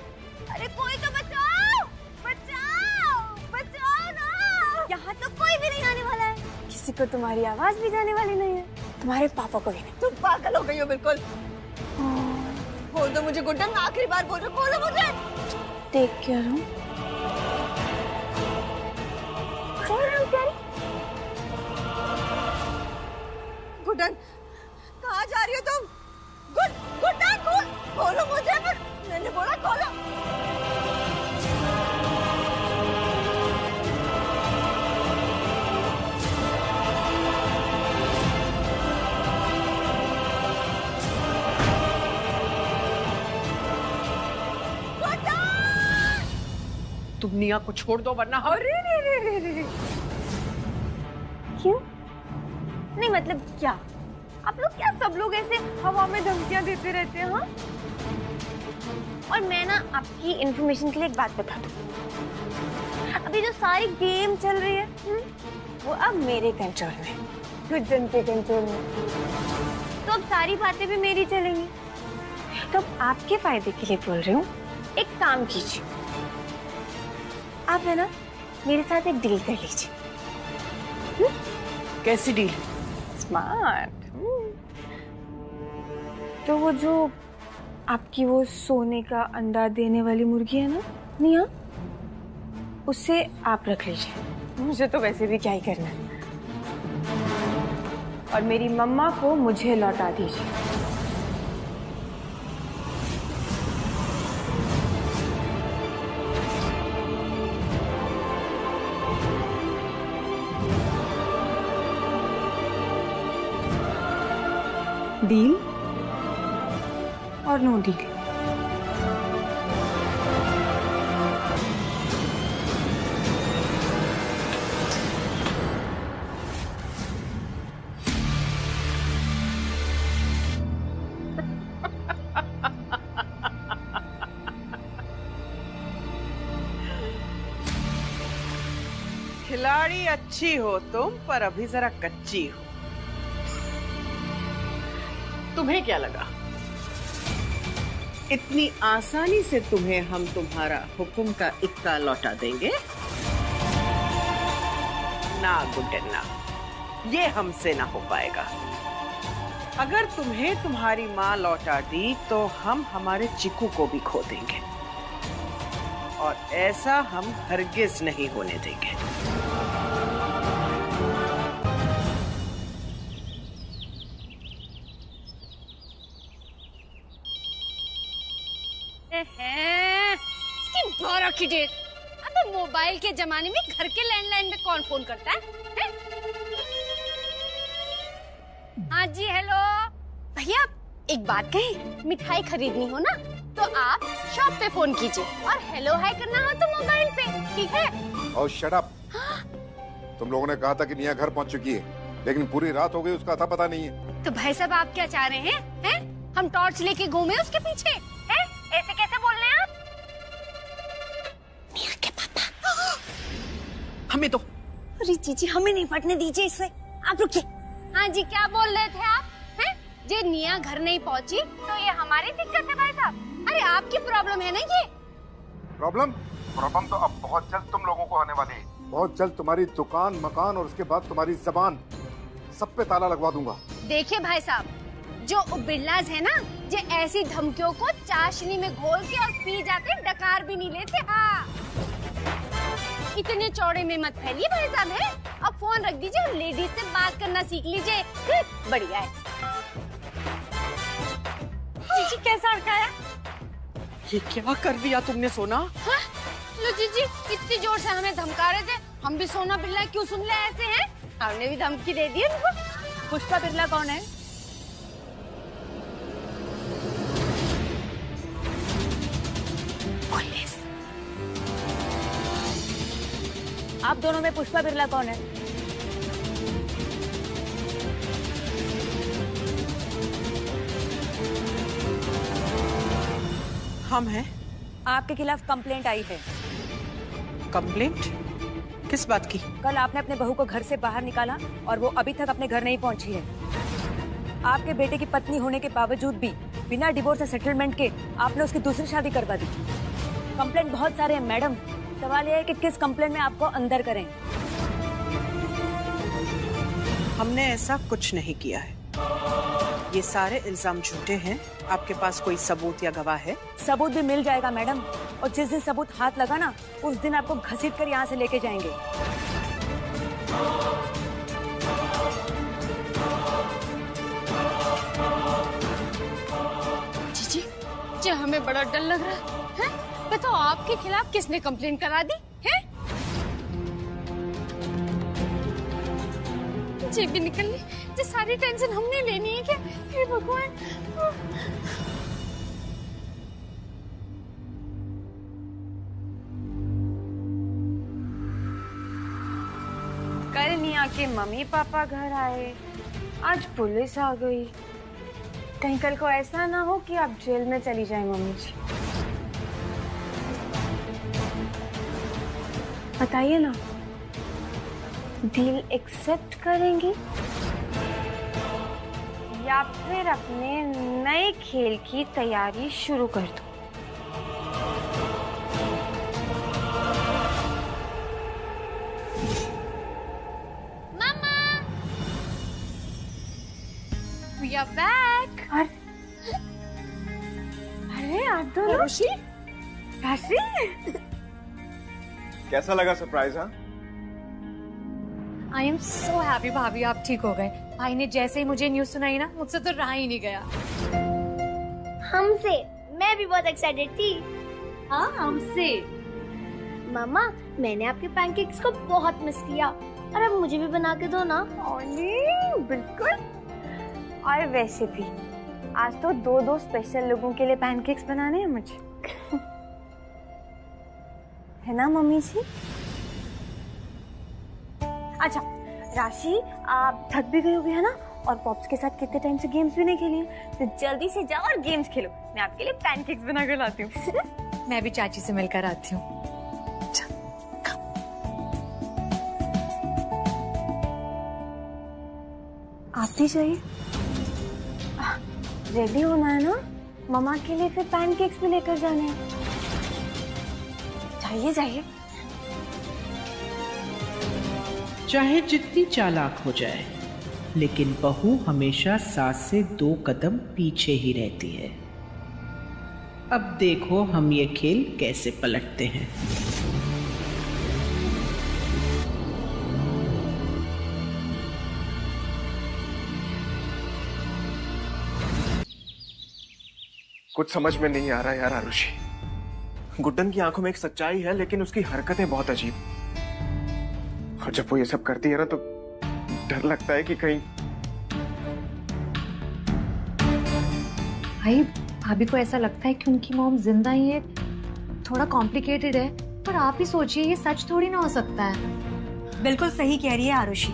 अरे कोई तो बचाओ, बचाओ, बचाओ ना। यहाँ तो कोई भी नहीं आने वाला है। किसी को तुम्हारी आवाज भी जाने वाली नहीं है, तुम्हारे पापा को भी नहीं। तुम पागल हो गई हो बिल्कुल। बोल दो मुझे गुड्डन, आखिरी बार बोल रही हूँ, बोलो मुझे। टेक केयर हूँ। गुड्डन, कहाँ जा रही हो तुम? गुड्डन खोलो मुझे, मैंने बोला खोलो। तुम निया को छोड़ दो वरना हम... अरे क्यों? नहीं मतलब क्या? आप लोग क्या सब लोग ऐसे हवा में धमकियां देते रहते हैं? हाँ? और मैं ना आपकी इंफॉर्मेशन के लिए एक बात बता दूं। अभी जो सारी गेम चल रही है वो अब मेरे कंट्रोल में, गुड्डन के कंट्रोल में। तो अब सारी बातें भी मेरी चलेंगी। तो अब आपके फायदे के लिए बोल रही हूँ, एक काम कीजिए, आप है ना मेरे साथ एक डील कर लीजिए। कैसी डील? स्मार्ट। तो वो जो आपकी वो सोने का अंडा देने वाली मुर्गी है ना निया, उससे आप रख लीजिए, मुझे तो वैसे भी क्या ही करना है। और मेरी मम्मा को मुझे लौटा दीजिए। डील और नो डील? खिलाड़ी अच्छी हो तुम, पर अभी जरा कच्ची हो। तुम्हें क्या लगा इतनी आसानी से तुम्हें हम तुम्हारा हुक्म का इक्का लौटा देंगे? ना गुड्डन ना, ये हमसे ना हो पाएगा। अगर तुम्हें तुम्हारी माँ लौटा दी तो हम हमारे चिकू को भी खो देंगे, और ऐसा हम हरगिज नहीं होने देंगे। की डेट। अबे मोबाइल के जमाने में घर के लैंडलाइन में कौन फोन करता है? हाँ जी हेलो भैया, एक बात कहें, मिठाई खरीदनी हो ना तो आप शॉप पे फोन कीजिए, और हेलो हाय करना हो तो मोबाइल पे, ठीक है? और शट अप। तुम लोगों ने कहा था कि निया घर पहुंच चुकी है, लेकिन पूरी रात हो गई, उसका था पता नहीं है। तो भाई साहब आप क्या चाह रहे हैं? हम टॉर्च लेके घूमे उसके पीछे? हैं? ऐसे कैसे बोल रहे हैं आप? निया के पापा। हमें तो। अरे जीजी हमें नहीं फटने दीजिए इससे, आप रुकिए। हाँ जी क्या बोल रहे थे आप? हैं? जे निया घर नहीं पहुंची तो ये हमारी दिक्कत है भाई साहब? अरे आपकी प्रॉब्लम है ना ये? प्रॉब्लम तो अब बहुत जल्द तुम लोगों को आने वाली है। बहुत जल्द तुम्हारी दुकान, मकान और उसके बाद तुम्हारी जबान, सब पे ताला लगवा दूंगा। देखिए भाई साहब, जो बिरलाज है ना, जो ऐसी धमकियों को चाशनी में घोल के और पी जाते, डकार भी नहीं लेते। हाँ इतने चौड़े में मत फैलिए भाई साहब, है? अब फोन रख दीजिए और लेडीज से बात करना सीख लीजिए, बढ़िया है। जीजी कैसा अड़काया? ये क्या कर दिया तुमने सोना? हाँ? लो जीजी, इतनी जोर से हमें धमका रहे थे, हम भी सोना बिरला क्यों सुन ले ऐसे हैं? हमने भी धमकी दे दी उनको। पुष्पा बिरला कौन है? पुलिस। आप दोनों में पुष्पा बिरला कौन है? हम हैं। आपके खिलाफ कंप्लेंट आई है। कंप्लेंट? किस बात की? कल आपने अपने बहू को घर से बाहर निकाला और वो अभी तक अपने घर नहीं पहुंची है। आपके बेटे की पत्नी होने के बावजूद भी बिना डिवोर्स या सेटलमेंट के आपने उसकी दूसरी शादी करवा दी। कंप्लेंट बहुत सारे हैं मैडम, सवाल यह है कि किस कंप्लेंट में आपको अंदर करें। हमने ऐसा कुछ नहीं किया है, ये सारे इल्जाम झूठे हैं। आपके पास कोई सबूत या गवाह है? सबूत भी मिल जाएगा मैडम, और जिस दिन सबूत हाथ लगा ना, उस दिन आपको घसीट कर यहाँ से लेके जाएंगे। जे हमें बड़ा डर लग रहा है। बताओ आपके खिलाफ किसने कंप्लेंट करा दी है? जे भी निकलनी, जो सारी टेंशन हमने लेनी है क्या? हे भगवान। कल निया के मम्मी पापा घर आए, आज पुलिस आ गई। कहीं कल को ऐसा ना हो कि आप जेल में चली जाए मम्मी जी। बताइए ना, डील एक्सेप्ट करेंगी या फिर अपने नए खेल की तैयारी शुरू कर दो? We are back. अरे आप दोनों आरुषि, राशि, कैसा लगा सरप्राइज? हाँ, आई एम सो हैप्पी भाभी आप ठीक हो गए। भाई ने जैसे ही मुझे न्यूज सुनाई ना, मुझसे तो रहा ही नहीं गया। हमसे मैं भी बहुत एक्साइटेड थी। हाँ हमसे। मामा, मैंने आपके पैनकेक्स को बहुत मिस किया और अब मुझे भी बना के दो ना। बिल्कुल। और वैसे भी आज तो दो स्पेशल लोगों के लिए पैनकेक्स बनाने हैं मुझे। है ना मम्मी जी? अच्छा राशि, आप थक भी गई होगी है ना, और पॉप्स के साथ कितने टाइम से गेम्स भी नहीं खेली हैं, तो जल्दी से जाओ और गेम्स खेलो। मैं आपके लिए पैनकेक्स बना कर लाती हूँ। मैं भी चाची से मिलकर आती हूँ। आप भी जाइए, रेडी होना है ना, मम्मा के लिए फिर पैनकेक्स भी लेकर जाने हैं। जाइए जाइए। चाहे जितनी चालाक हो जाए, लेकिन बहू हमेशा सास से 2 कदम पीछे ही रहती है। अब देखो हम ये खेल कैसे पलटते हैं। कुछ समझ में नहीं आ रहा यार आरुषि। गुड्डन की आंखों में एक सच्चाई है, लेकिन उसकी हरकतें बहुत अजीब। और जब वो ये सब करती है ना, तो डर लगता है कि कहीं भाई भाभी को ऐसा लगता है कि उनकी मॉम जिंदा ही है। थोड़ा कॉम्प्लिकेटेड है, पर आप ही सोचिए ये सच थोड़ी ना हो सकता है। बिल्कुल सही कह रही है आरुषि।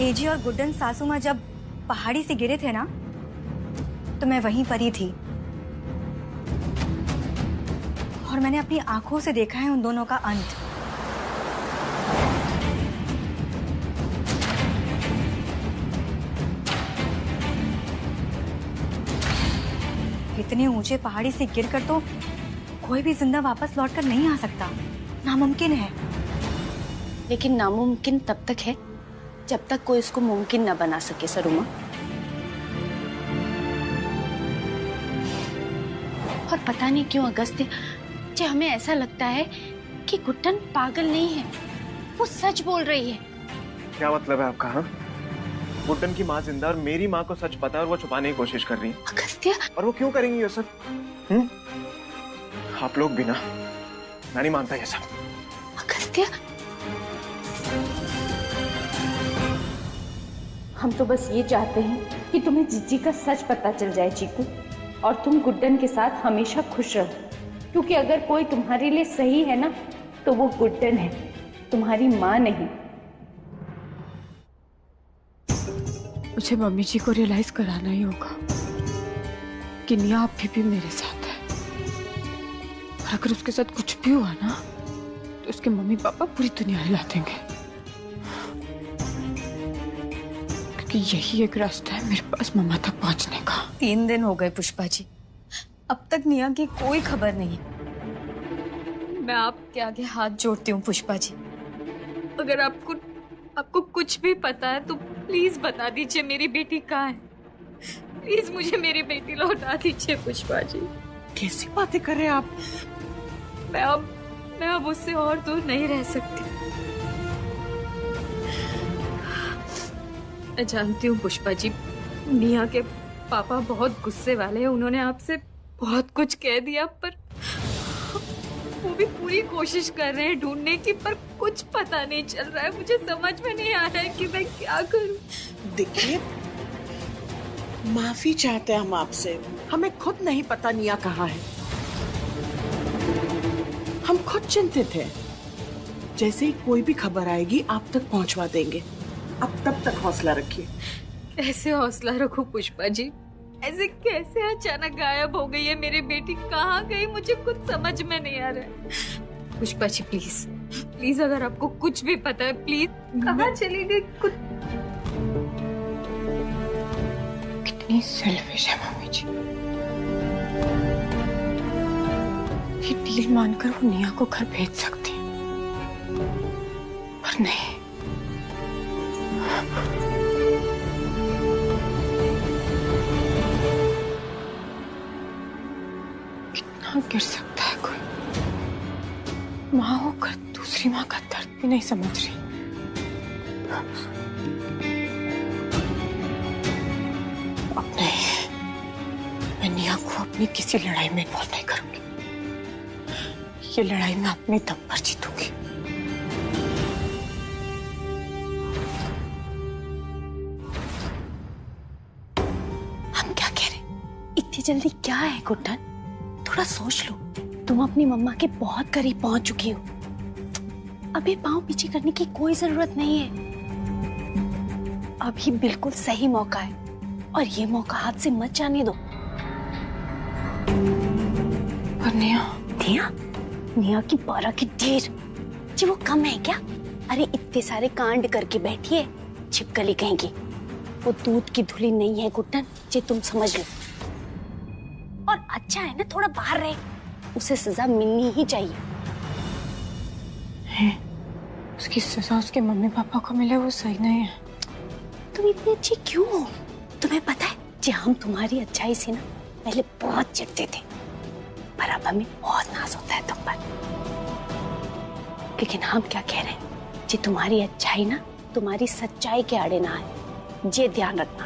एजी और गुड्डन सासू माँ जब पहाड़ी से गिरे थे ना, तो मैं वहीं पर ही थी और मैंने अपनी आंखों से देखा है उन दोनों का अंत। इतने ऊंचे पहाड़ी से गिरकर तो कोई भी जिंदा वापस लौटकर नहीं आ सकता, नामुमकिन है। लेकिन नामुमकिन तब तक है जब तक कोई इसको मुमकिन न बना सके सरुमा। और पता नहीं क्यों अगस्त्य, हमें ऐसा लगता है कि गुड्डन पागल नहीं है, वो सच बोल रही है। क्या मतलब है आपका? हाँ, गुड्डन की माँ जिंदा और मेरी माँ को सच पता है और वो छुपाने की कोशिश कर रही है। अगस्त्य, और वो क्यों करेंगी ये सब? आप लोग बिना, मैं नहीं मानता ये सब। अगस्त्य, हम तो बस ये चाहते हैं कि तुम्हें जिज्जी का सच पता चल जाए चीकू, और तुम गुड्डन के साथ हमेशा खुश रहो, क्योंकि अगर कोई तुम्हारे लिए सही है ना, तो वो गुड्डन है, तुम्हारी माँ नहीं। मुझे मम्मी जी को रियलाइज कराना ही होगा कि निया अभी भी मेरे साथ है, और अगर उसके साथ कुछ भी हुआ ना, तो उसके मम्मी पापा पूरी दुनिया हिला देंगे, क्योंकि यही एक रास्ता है मेरे पास मम्मा तक पहुंचने का। 3 दिन हो गए पुष्पा जी, अब तक निया की कोई खबर नहीं। मैं आपके आगे हाथ जोड़ती हूँ पुष्पा जी, अगर आपको कुछ भी पता है तो प्लीज बता दीजिए मेरी बेटी कहाँ है। प्लीज मुझे मेरी बेटी लौटा दीजिए पुष्पा जी। कैसी बातें कर रहे हैं आप? मैं अब उससे और दूर नहीं रह सकती। मैं जानती हूँ पुष्पा जी, निया के पापा बहुत गुस्से वाले हैं, उन्होंने आपसे बहुत कुछ कह दिया, पर वो भी पूरी कोशिश कर रहे हैं ढूंढने की, पर कुछ पता नहीं चल रहा है। मुझे समझ में नहीं आ रहा है कि मैं क्या करूं। देखिए, माफी चाहते हैं हम आपसे, हमें खुद नहीं पता निया कहाँ है। हम खुद चिंतित हैं। जैसे ही कोई भी खबर आएगी आप तक पहुंचवा देंगे। अब तब तक हौसला रखिए। कैसे हौसला रखूं पुष्पा जी? ऐसे कैसे अचानक गायब हो गई है मेरी बेटी? कहाँ गई मुझे कुछ समझ में नहीं आ रहा है। पुष्पा जी प्लीज प्लीज, अगर आपको कुछ भी पता है प्लीज, कहाँ चली गई? कुछ कितनी सेल्फिश है मम्मी जी। ये डील मानकर वो निया को घर भेज सकती है, पर नहीं। कितना गिर सकता है कोई? माँ होकर दूसरी माँ का दर्द भी नहीं समझ रही। अब नहीं, मैं निया को अपनी किसी लड़ाई में इन्वॉल्व नहीं करूंगी। ये लड़ाई मैं अपने दम पर जीतूंगी। हम क्या कह रहे? इतनी जल्दी क्या है गुड्डन? थोड़ा सोच लो। तुम अपनी मम्मा के बहुत करीब पहुंच चुकी हो। अभी पांव पीछे करने की कोई जरूरत नहीं है। अभी बिल्कुल सही मौका है, और ये मौका हाथ से मत जाने दो। पर निया की 12 की ढेर जी, वो कम है क्या? अरे इतने सारे कांड करके बैठी है, छिपकली कहेंगी। वो दूध की धुली नहीं है गुड्डन, जी तुम समझ लो। और अच्छा है ना थोड़ा बाहर रहे, उसे सजा मिलनी ही चाहिए। उसकी सजा उसके मम्मी पापा को मिले वो सही नहीं है। तुम इतनी अच्छी क्यों हो? तुम्हें पता है जी, हम तुम्हारी अच्छाई से ना पहले बहुत चिढ़ते थे, पर अब हमें बहुत नाज होता है तुम पर। लेकिन हम क्या कह रहे हैं जी, तुम्हारी अच्छाई ना तुम्हारी सच्चाई के आड़े ना है, ये ध्यान रखना।